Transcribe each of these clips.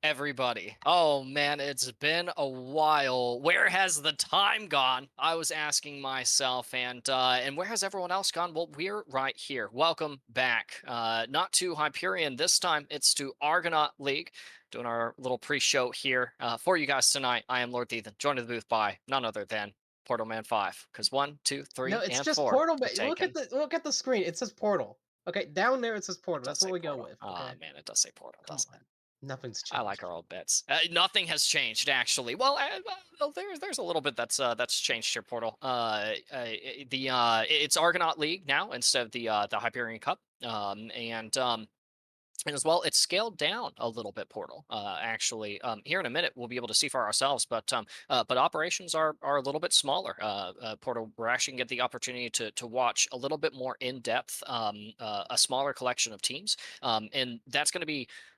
Everybody. Oh man, it's been a while. Where has the time gone? I was asking myself, and where has everyone else gone? Well, we're right here. Welcome back. Not to Hyperion this time. It's to Argonaut League. Doing our little pre-show here for you guys tonight. I am Lord Ethan, joined in the booth by none other than Portal Man 5. Because one, two, No, three, it's and just four Portal. are taken. Look at the screen. It says Portal. Okay, down there it says It Portal. does That's what say we go Portal. with. Ah, Okay, man, it does say Portal, come doesn't it? on. Nothing's I like changed. our old bits. Nothing has changed actually. Well, there's a little bit that's changed here. Portal. It's Argonaut League now instead of the Hyperion Cup. And as well, it's scaled down a little bit. Portal. Actually, here in a minute we'll be able to see for ourselves. But operations are a little bit smaller. Portal. We're actually gonna get the opportunity to watch a little bit more in depth. A smaller collection of teams. And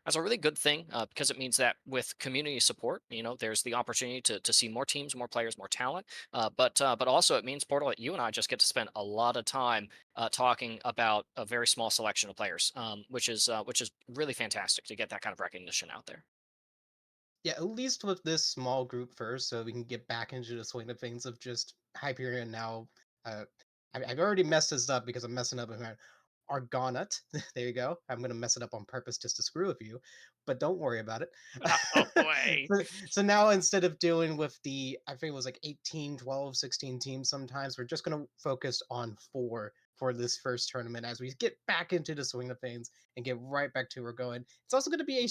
that's a really good thing because it means that with community support, there's the opportunity to see more teams, more players, more talent. But also it means Portal that you and I just get to spend a lot of time talking about a very small selection of players, which is really fantastic to get that kind of recognition out there. Yeah, at least with this small group first, so we can get back into the swing of things of just Hyperion now. Uh, I've already messed this up because I'm messing up with my Argonaut. There you go. I'm gonna mess it up on purpose just to screw with you, but don't worry about it. Oh boy. So now instead of dealing with I think it was like 18, 12, 16 teams sometimes, we're just gonna focus on four for this first tournament as we get back into the swing of things and get right back to where we're going. It's also going to be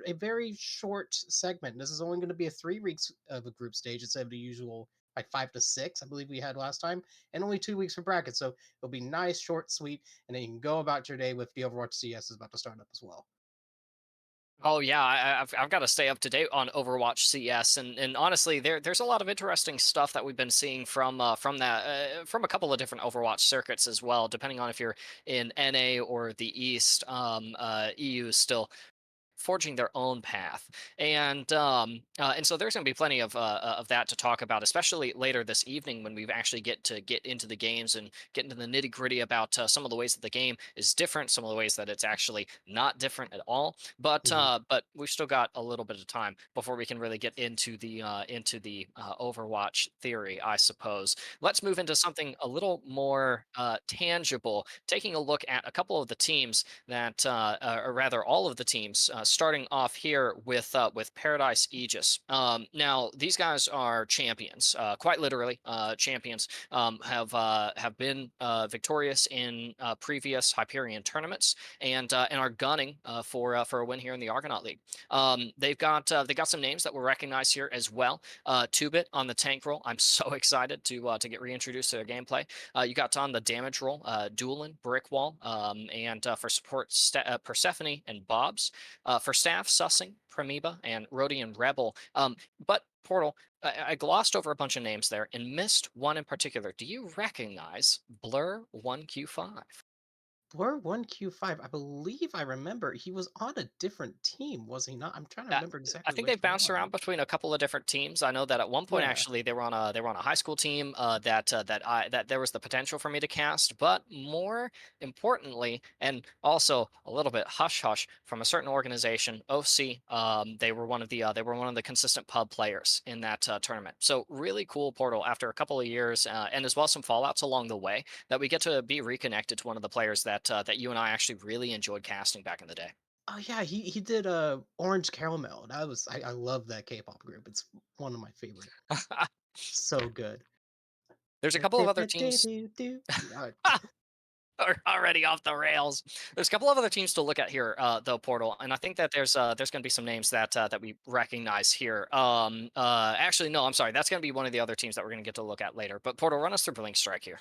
a very short segment. This is only going to be a 3 weeks of a group stage instead of the usual like 5 to 6, I believe we had last time, and only 2 weeks for brackets. So it'll be nice, short, sweet, and then you can go about your day with the Overwatch CS is about to start up as well. Oh yeah, I've got to stay up to date on Overwatch CS, and honestly, there's a lot of interesting stuff that we've been seeing from a couple of different Overwatch circuits as well, depending on if you're in NA or the East. EU is still forging their own path, and so there's going to be plenty of that to talk about, especially later this evening when we actually get into the games and get into the nitty gritty about some of the ways that the game is different, some of the ways that it's actually not different at all. Mhm. But we've still got a little bit of time before we can really get into the Overwatch theory, I suppose. Let's move into something a little more tangible, taking a look at a couple of the teams or rather all of the teams, starting off here with Paradise Aegis. Now these guys are champions, quite literally champions. Have been victorious in previous Hyperion tournaments, and are gunning for a win here in the Argonaut League. They got some names that were recognized here as well. Two-bit on the tank role. I'm so excited to get reintroduced to their gameplay. You got on the damage roll, Doolin, Brickwall, and for support, Persephone and Bobs. For staff, Sussing, Pramiba, and Rhodian Rebel. But Portal, I glossed over a bunch of names there and missed one in particular. Do you recognize Blur 1Q5? Blur 1Q5, I believe I remember he was on a different team, was he not? I'm trying to Uh, remember I exactly think they which bounced one. around between a couple of different teams. I know that at one point Yeah. actually they were on a high school team that there was the potential for me to cast, but more importantly, and also a little bit hush hush from a certain organization, OC. They were one of the consistent pub players in that tournament. So really cool, Portal, after a couple of years and as well some fallouts along the way, that we get to be reconnected to one of the players that you and I actually really enjoyed casting back in the day. Oh yeah, he did Orange Caramel. I love that K-pop group. It's one of my favorite. So good. There's a couple of other teams Yeah, are already off the rails. There's a couple of other teams to look at here, though, Portal, and I think that there's going to be some names that we recognize here. Actually, no, I'm sorry. That's going to be one of the other teams that we're going to get to look at later. But Portal, run us through Blink Strike here.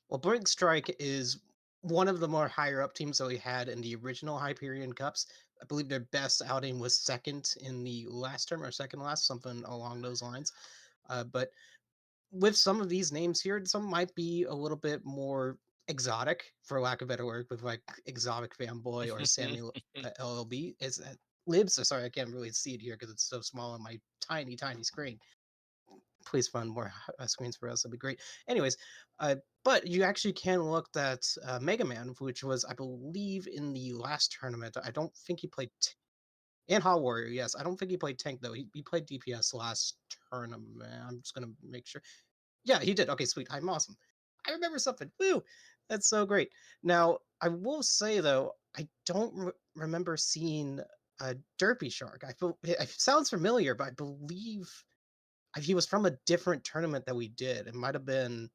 well, Blink Strike is one of the more higher up teams that we had in the original Hyperion Cups. I believe their best outing was second in the last term or second last, something along those lines. But with some of these names here, some might be a little bit more exotic, for lack of better word, with like Exotic Fanboy or Samuel LLB. Is Libs? Sorry, I can't really see it here because it's so small on my tiny, tiny screen. Please fund more screens for us. That'd be great. Anyways, but you actually can look at Mega Man, which was, I believe, in the last tournament. I don't think he played. And Hot Warrior, yes. I don't think he played tank though. He played DPS last tournament. I'm just gonna make sure. Yeah, he did. Okay, sweet. I'm awesome. I remember something. Woo! That's so great. Now, I will say though, I don't remember seeing a Derpy Shark. It sounds familiar, but I believe he was from a different tournament that we did. It might have been.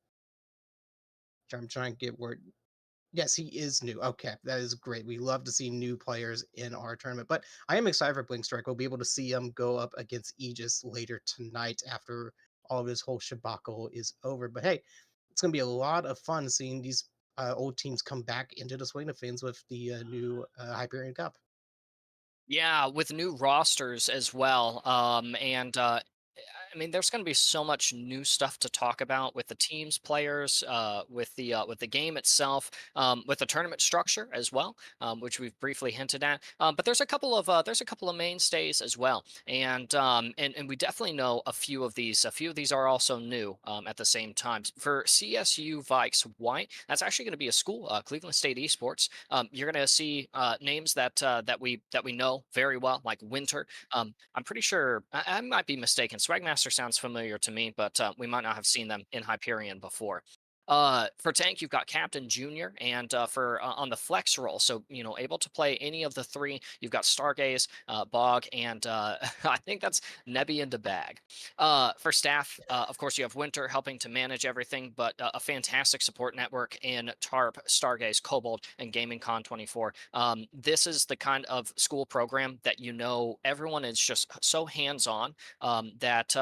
I'm trying to get word. Yes, he is new. Okay, that is great. We love to see new players in our tournament. But I am excited for Blink Strike. We'll be able to see him go up against Aegis later tonight after all of this whole shabacle is over. But hey, it's going to be a lot of fun seeing these old teams come back into the swing of things with the new Hyperion Cup. Yeah, with new rosters as well. I mean, there's going to be so much new stuff to talk about with the teams, players, with the game itself, with the tournament structure as well, which we've briefly hinted at. But there's a couple of mainstays as well, and we definitely know a few of these. A few of these are also new at the same time. For CSU Vikes White, that's actually going to be a school, Cleveland State Esports. You're going to see names that we know very well, like Winter. I'm pretty sure I might be mistaken. Swagmaster sounds familiar to me, but we might not have seen them in Hyperion before. For tank, you've got Captain Junior, and for on the flex roll, so able to play any of the three. You've got Stargaze, Bog, and I think that's Nebby and the Bag. For staff, of course, you have Winter helping to manage everything, but a fantastic support network in Tarp, Stargaze, Kobold, and Gaming Con 24. This is the kind of school program that everyone is just so hands on that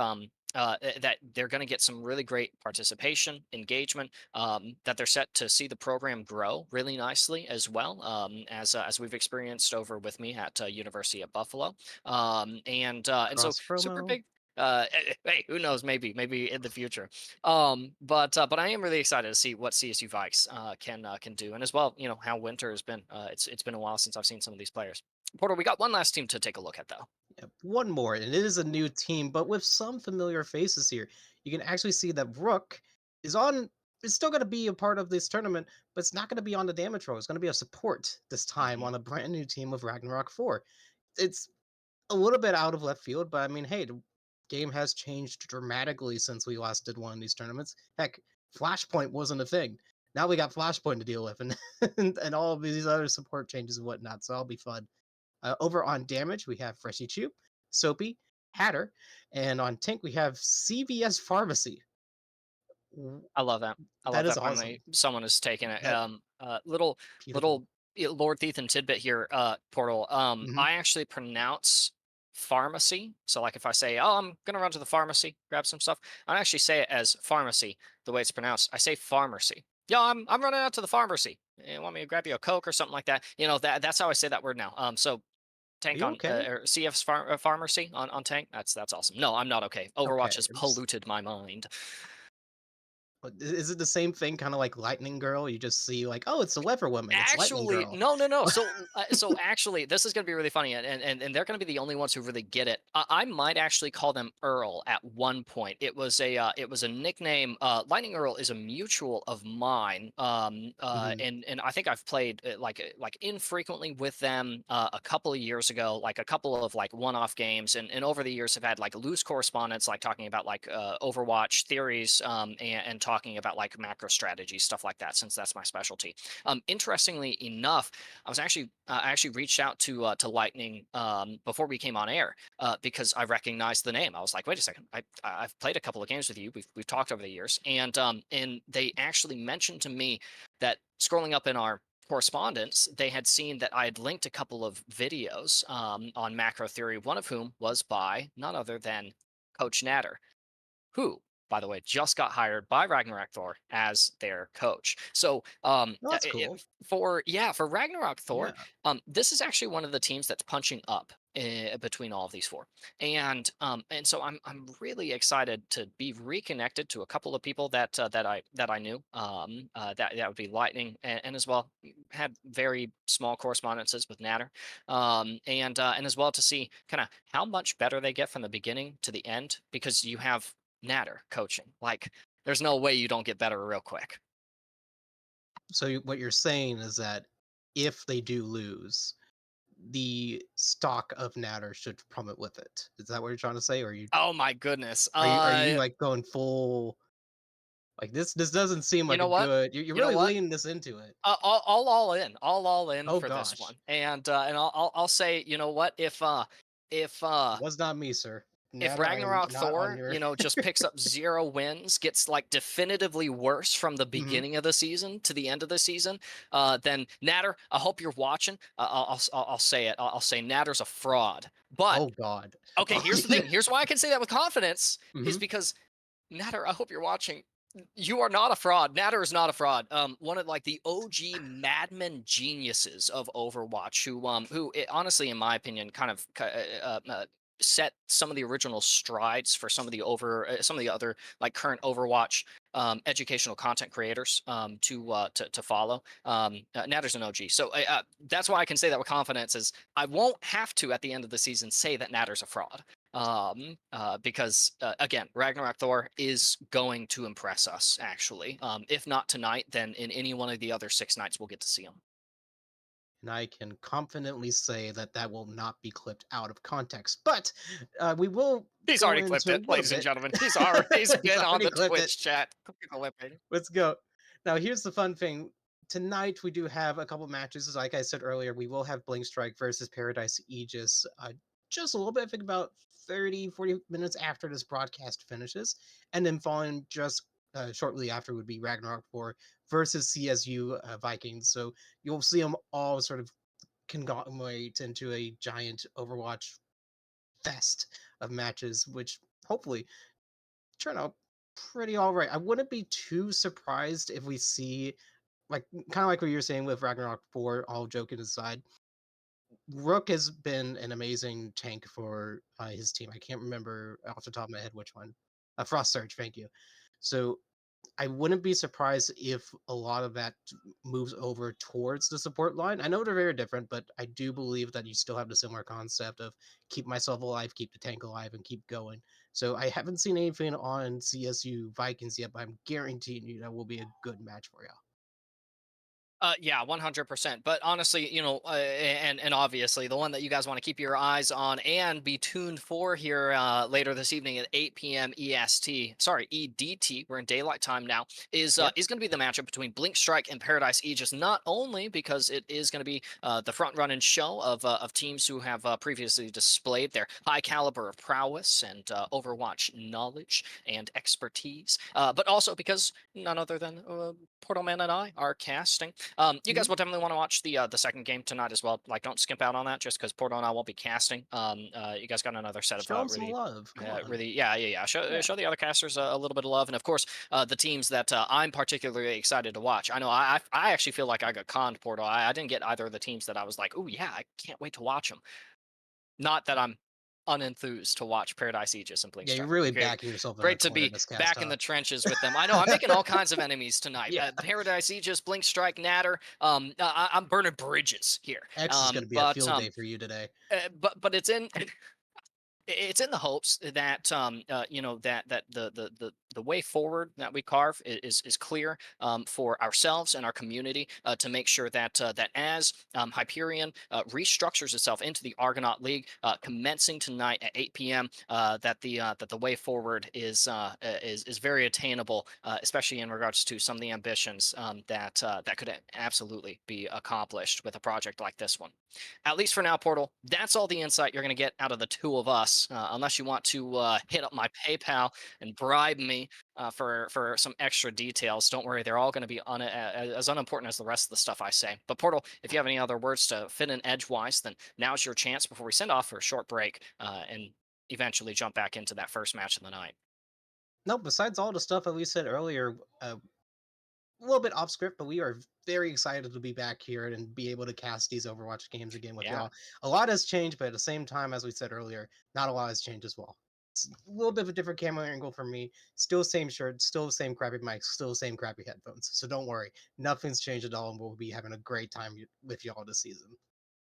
they're going to get some really great participation, engagement, that they're set to see the program grow really nicely as well, as we've experienced over with me at University of Buffalo, and so Cross super promo. big. Hey, who knows? Maybe in the future. But I am really excited to see what CSU Vikes can do, and as well, how Winter has been. It's been a while since I've seen some of these players. Porter, we got one last team to take a look at, though. Yep, one more, and it is a new team, but with some familiar faces here. You can actually see that Rook is on. Is still going to be a part of this tournament, but it's not going to be on the damage roll. It's going to be a support this time Hmm. on a brand new team of Ragnarok 4. It's a little bit out of left field, but I mean, hey, the game has changed dramatically since we last did one of these tournaments. Heck, Flashpoint wasn't a thing. Now we got Flashpoint to deal with, and and all of these other support changes and whatnot. So that'll be fun. Over on damage, we have Freshy Chew, Soapy, Hatter, and on tank we have CVS Pharmacy. W- I love that. I That love is that finally awesome. someone has taken it. That beautiful. Little Lord Thief and tidbit here, Portal. Hmm. I actually pronounce pharmacy. So like if I say, "Oh, I'm gonna run to the pharmacy, grab some stuff," I actually say it as pharmacy, the way it's pronounced. I say pharmacy. Yeah, I'm running out to the pharmacy. You want me to grab you a Coke or something like that? That's how I say that word now. So Are tank you on okay? or pharmacy on tank. That's awesome. No, I'm not okay. Overwatch Okay. has polluted my mind. Is it the same thing, kind of like Lightning Girl? You just see like, oh, it's the Weather Woman. It's Lightning Actually, Girl. no, no, no. So actually, this is going to be really funny, and they're going to be the only ones who really get it. I might actually call them Earl at one point. It was a nickname. Lightning Earl is a mutual of mine. Hmm. And I think I've played like infrequently with them a couple of years ago, like a couple of like one-off games, and over the years have had like loose correspondence, like talking about like Overwatch theories, and talking about like macro strategy stuff like that, since that's my specialty. Interestingly enough, I actually reached out to Lightning before we came on air because I recognized the name. I was like, wait a second, I've played a couple of games with you. We've talked over the years, and they actually mentioned to me that scrolling up in our correspondence, they had seen that I had linked a couple of videos on macro theory, one of whom was by none other than Coach Natter, who, by the way, just got hired by Ragnarok Thor as their coach. So, Well, that's cool. for Ragnarok Thor, Yeah. this is actually one of the teams that's punching up between all of these four, and so I'm really excited to be reconnected to a couple of people that I knew. That would be Lightning, and as well had very small correspondences with Natter, and as well to see kind of how much better they get from the beginning to the end, because you have Natter coaching. Like, there's no way you don't get better real quick. So what you're saying is that if they do lose, the stock of Natter should plummet with it. Is that what you're trying to say? Or Oh my goodness. are you like going full like this doesn't seem You like a know what? good you're You know really what? leaning this into it. All in, all in Oh for this gosh. one. And I'll say, you know what? If It was not me, sir. if Natter, I am Ragnarok not on Thor, your just picks up 0 wins, gets, like, definitively worse from the Mhm. beginning of the season to the end of the season, then Natter, I hope you're watching. I'll say it. I'll say Natter's a fraud. But, Oh god. okay, Oh, here's the yeah. thing. Here's why I can say that with confidence is Mhm. because Natter, I hope you're watching. You are not a fraud. Natter is not a fraud. One of like the OG madman geniuses of Overwatch, honestly, in my opinion, kind of set some of the original strides for some of the other like current Overwatch educational content creators to follow. Natter's an OG, so that's why I can say that with confidence. Is I won't have to at the end of the season say that Natter's a fraud because again, Ragnarok Thor is going to impress us. Actually, if not tonight, then in any one of the other 6 nights, we'll get to see him. And I can confidently say that that will not be clipped out of context. But we will He's go already clipped into a it, little ladies and bit. gentlemen. He's He's been on already the clipped it. Twitch chat. Clipping. Let's go. Now, here's the fun thing. Tonight, we do have a couple matches. Like I said earlier, we will have Blink Strike versus Paradise Aegis just a little bit, I think about 30, 40 minutes after this broadcast finishes. And then following just shortly after would be Ragnarok 4 versus CSU Vikings. So you'll see them all sort of conglomerate into a giant Overwatch fest of matches, which hopefully turn out pretty all right. I wouldn't be too surprised if we see, like, kind of like what you're saying with Ragnarok 4, all joking aside. Rook has been an amazing tank for his team. I can't remember off the top of my head which one. Frost Surge, thank you. So I wouldn't be surprised if a lot of that moves over towards the support line. I know they're very different, but I do believe that you still have the similar concept of keep myself alive, keep the tank alive, and keep going. So I haven't seen anything on CSU Vikings yet, but I'm guaranteeing you that will be a good match for you. Yeah, 100%. But honestly, and obviously, the one that you guys want to keep your eyes on and be tuned for here later this evening at 8 p.m. EST. Sorry, EDT. We're in daylight time now. Yep. Is going to be the matchup between Blink Strike and Paradise Aegis. Not only because it is going to be the front running show of teams who have previously displayed their high caliber of prowess and Overwatch knowledge and expertise, but also because none other than Portal Man and I are casting. You guys Mhm. will definitely want to watch the second game tonight as well. Like, don't skimp out on that just because Porto and I won't be casting. You guys got another set of Show him some love. Come on. yeah. Yeah. Show the other casters a little bit of love, and of course, the teams that I'm particularly excited to watch. I know I actually feel like I got conned, Porto. I didn't get either of the teams that I was like, oh yeah, I can't wait to watch them. Not that I'm unenthused to watch Paradise Aegis and Blink Yeah, you're Strike. really Great, backing yourself in a great to corner be this cast, back in huh? the trenches with them. I know I'm making all kinds of enemies tonight. Yeah. Paradise Aegis, Blink Strike, Natter. I'm burning bridges here. X is going to be a field day for you today. But it's in the hopes that that the way forward that we carve is clear for ourselves and our community to make sure that that as Hyperion restructures itself into the Argonaut League, commencing tonight at 8 p.m. That the way forward is very attainable, especially in regards to some of the ambitions that could absolutely be accomplished with a project like this one. At least for now, Portal. That's all the insight you're going to get out of the two of us, unless you want to hit up my PayPal and bribe me for some extra details. Don't worry, they're all going to be as unimportant as the rest of the stuff I say. But Portal, if you have any other words to fit in edgewise, then now's your chance before we send off for a short break and eventually jump back into that first match of the night. No, besides all the stuff that we said earlier, a little bit off script, but we are very excited to be back here and be able to cast these Overwatch games again with Yeah. y'all. A lot has changed, but at the same time, as we said earlier, not a lot has changed as well. It's a little bit of a different camera angle for me. Still same shirt, still the same crappy mics, still the same crappy headphones. So don't worry, nothing's changed at all, and we'll be having a great time with y'all this season.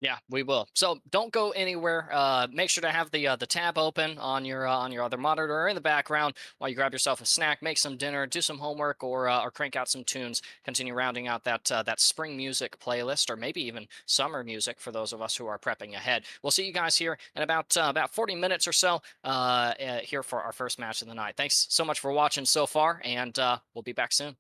Yeah, we will. So don't go anywhere. Make sure to have the tab open on your other monitor or in the background while you grab yourself a snack, make some dinner, do some homework, or crank out some tunes. Continue rounding out that spring music playlist, or maybe even summer music for those of us who are prepping ahead. We'll see you guys here in about 40 minutes or so here for our first match of the night. Thanks so much for watching so far, and we'll be back soon.